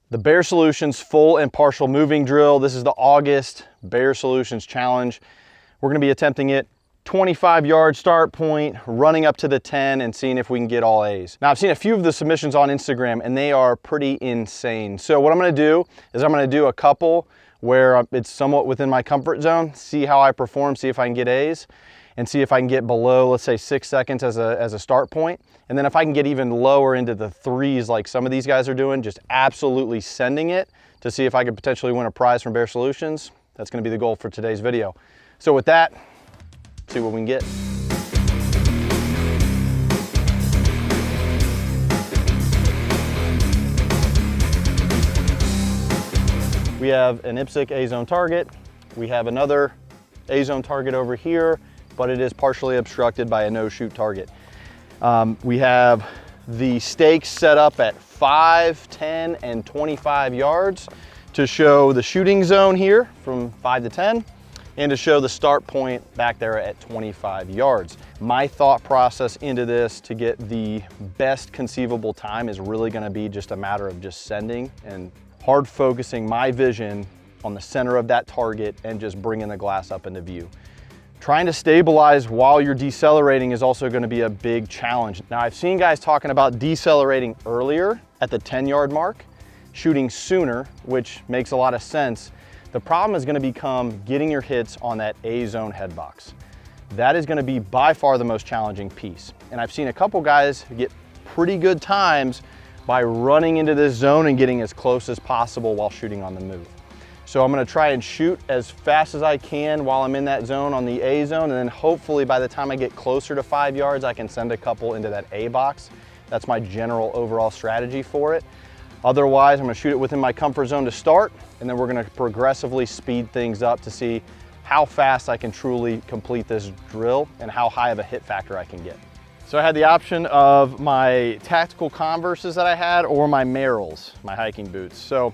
The Baer Solutions full and partial moving drill. This is the August Baer Solutions challenge. We're gonna be attempting it 25-yard start point, running up to the 10 and seeing if we can get all A's. Now I've seen a few of the submissions on Instagram and they are pretty insane. So what I'm gonna do is I'm gonna do a couple where it's somewhat within my comfort zone, see how I perform, see if I can get A's, and see if I can get below, let's say 6 seconds as a start point. And then if I can get even lower into the 3s like some of these guys are doing, just absolutely sending it to see if I could potentially win a prize from Baer Solutions. That's gonna be the goal for today's video. So with that, see what we can get. We have an IPSC A-zone target. We have another A-zone target over here, but it is partially obstructed by a no-shoot target. We have the stakes set up at 5, 10, and 25 yards to show the shooting zone here from 5 to 10. And to show the start point back there at 25 yards. My thought process into this to get the best conceivable time is really gonna be just a matter of just sending and hard focusing my vision on the center of that target and just bringing the glass up into view. Trying to stabilize while you're decelerating is also gonna be a big challenge. Now I've seen guys talking about decelerating earlier at the 10-yard mark, shooting sooner, which makes a lot of sense. The problem is gonna become getting your hits on that A-zone head box. That is gonna be by far the most challenging piece. And I've seen a couple guys get pretty good times by running into this zone and getting as close as possible while shooting on the move. So I'm gonna try and shoot as fast as I can while I'm in that zone on the A-zone, and then hopefully by the time I get closer to 5 yards, I can send a couple into that A box. That's my general overall strategy for it. Otherwise, I'm gonna shoot it within my comfort zone to start, and then we're gonna progressively speed things up to see how fast I can truly complete this drill and how high of a hit factor I can get. So I had the option of my tactical Converses that I had or my Merrells, my hiking boots. So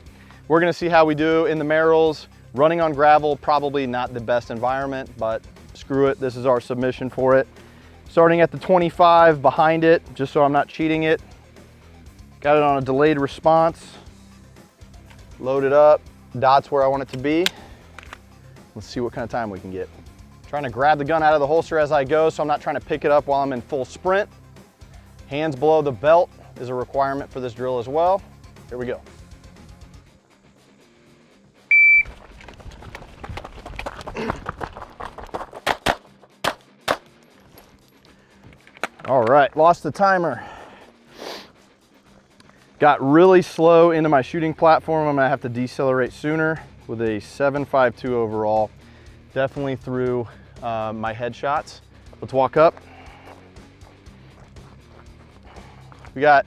we're gonna see how we do in the Merrells. Running on gravel, probably not the best environment, but screw it, this is our submission for it. Starting at the 25 behind it, just so I'm not cheating it. Got it on a delayed response. Load it up, dot's where I want it to be. Let's see what kind of time we can get. Trying to grab the gun out of the holster as I go, so I'm not trying to pick it up while I'm in full sprint. Hands below the belt is a requirement for this drill as well. Here we go. All right, lost the timer. Got really slow into my shooting platform. I'm gonna have to decelerate sooner with a 7.52 overall. Definitely through my headshots. Let's walk up. We got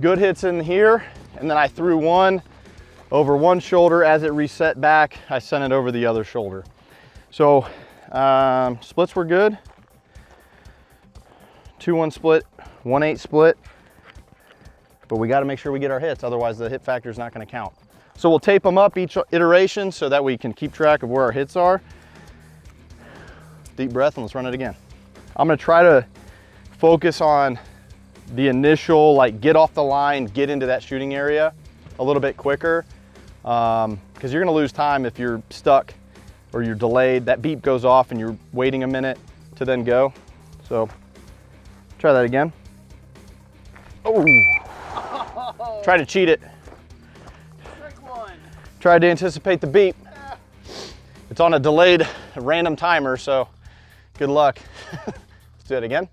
good hits in here, and then I threw one over one shoulder. As it reset back, I sent it over the other shoulder. So splits were good. 2-1 split, 1-8 split. But we gotta make sure we get our hits, otherwise the hit factor is not gonna count. So we'll tape them up each iteration so that we can keep track of where our hits are. Deep breath and let's run it again. I'm gonna try to focus on the initial, like get off the line, get into that shooting area a little bit quicker, because you're gonna lose time if you're stuck or you're delayed. That beep goes off and you're waiting a minute to then go. So try that again. Oh. Try to cheat it. Tried to anticipate the beep. It's on a delayed random timer, so good luck. Let's do it again.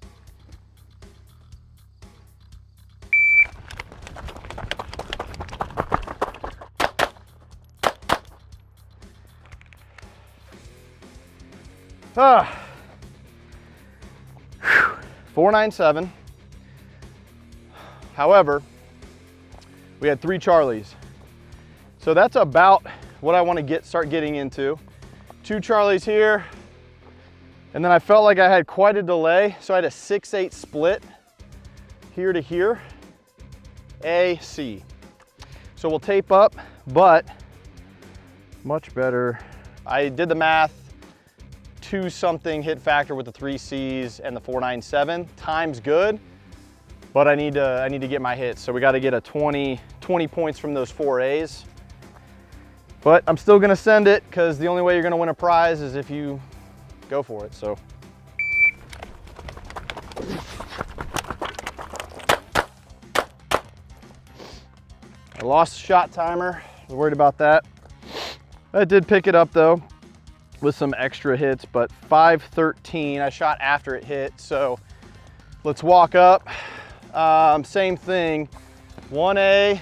Ah. 497. However, we had 3 Charlies. So that's about what I want to start getting into. 2 Charlies here. And then I felt like I had quite a delay. So I had a 6-8 split here to here. A, C. So we'll tape up, but much better. I did the math, 2-something hit factor with the 3 Cs and the 497. Time's good, but I need to get my hits. So we got to get a 20, 20 points from those 4 A's. But I'm still gonna send it because the only way you're gonna win a prize is if you go for it, so. I lost the shot timer, I was worried about that. I did pick it up though with some extra hits, but 513, I shot after it hit, so let's walk up. Same thing, 1A,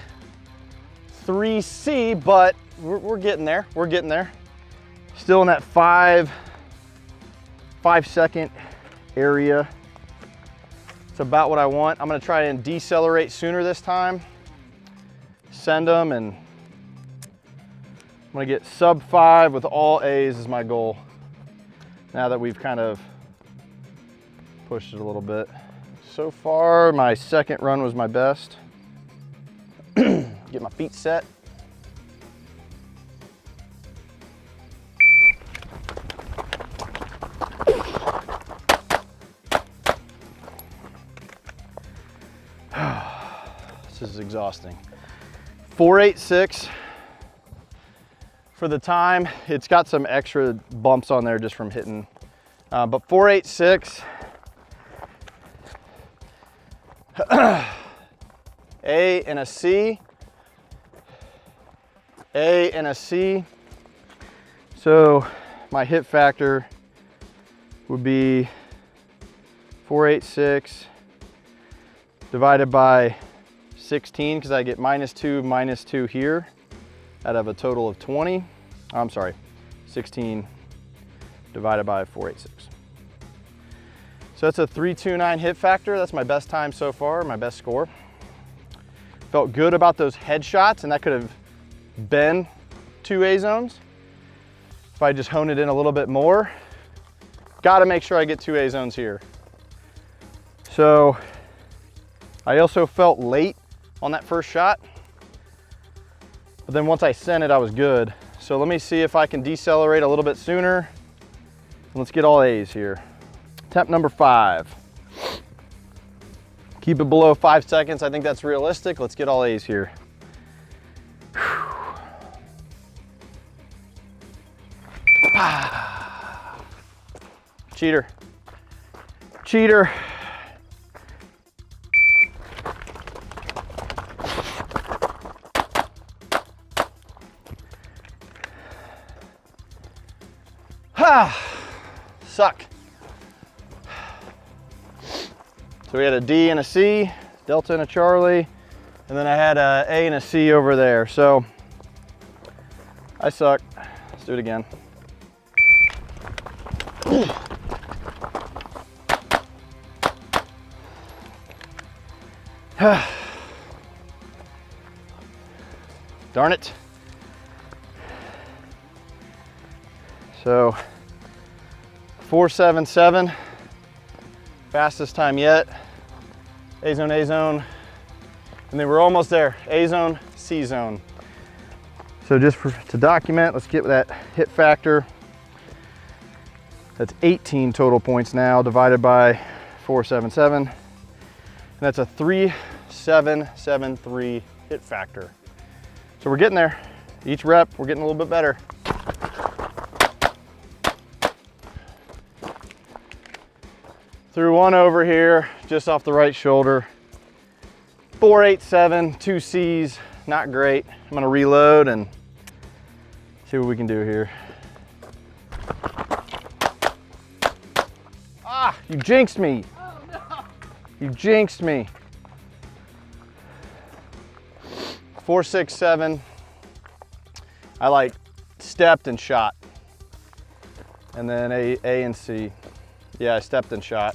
3C, but we're getting there, we're getting there. Still in that 5 second area. It's about what I want. I'm gonna try and decelerate sooner this time. Send them, and I'm gonna get sub 5 with all A's is my goal. Now that we've kind of pushed it a little bit. So far, my second run was my best. Get my feet set. This is exhausting. 486 for the time. It's got some extra bumps on there just from hitting, but 486. A and a C, A and a C. So my hit factor would be 486 divided by 16, because I get -2 here out of a total of 20. I'm sorry, 16 divided by 486. So that's a 329 hit factor. That's my best time so far, my best score. Felt good about those headshots, and that could have been 2 A zones. If I just hone it in a little bit more, got to make sure I get 2 A zones here. So I also felt late on that first shot, but then once I sent it, I was good. So let me see if I can decelerate a little bit sooner. Let's get all A's here. Attempt number 5. Keep it below 5 seconds. I think that's realistic. Let's get all A's here. Cheater. Cheater. Suck. So we had a D and a C, Delta and a Charlie, and then I had a A and a C over there. So I suck. Let's do it again. Darn it. So 477, fastest time yet. A zone, A zone, and then we're almost there. A zone, C zone. So just to document, let's get that hit factor. That's 18 total points now divided by 477. And that's a 3773 hit factor. So we're getting there. Each rep, we're getting a little bit better. Threw one over here, just off the right shoulder. 487, 2 C's, not great. I'm gonna reload and see what we can do here. Ah, you jinxed me. Oh no. You jinxed me. 467. I like stepped and shot. And then A and C. Yeah, I stepped and shot.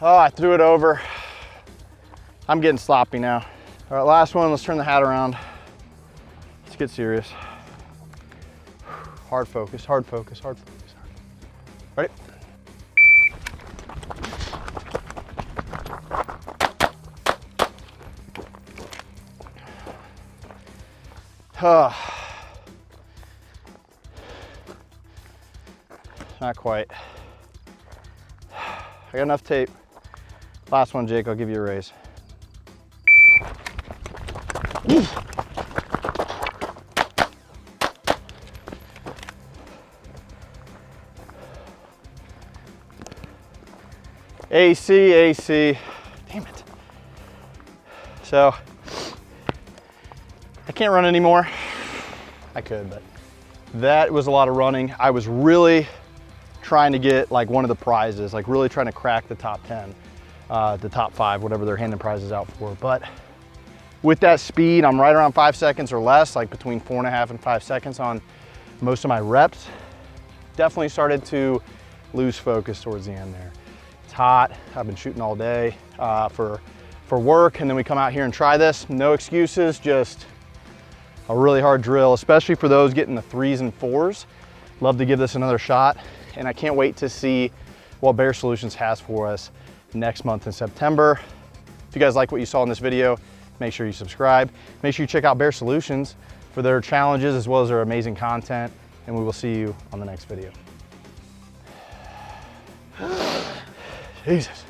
Oh, I threw it over. I'm getting sloppy now. All right, last one, let's turn the hat around. Let's get serious. Hard focus, hard focus, hard focus. Ready? Not quite. I got enough tape. Last one, Jake, I'll give you a raise. AC, damn it. So, I can't run anymore. I could, but that was a lot of running. I was really trying to get like one of the prizes, like really trying to crack the top 10, the top 5, whatever they're handing prizes out for. But with that speed, I'm right around 5 seconds or less, like between 4.5 and 5 seconds on most of my reps. Definitely started to lose focus towards the end there. It's hot. I've been shooting all day for work, and then we come out here and try this. No excuses, just a really hard drill, especially for those getting the 3s and 4s. Love to give this another shot, and I can't wait to see what Baer Solutions has for us next month in September. If you guys like what you saw in this video, make sure you subscribe. Make sure you check out Baer Solutions for their challenges as well as their amazing content, and we will see you on the next video. Jesus.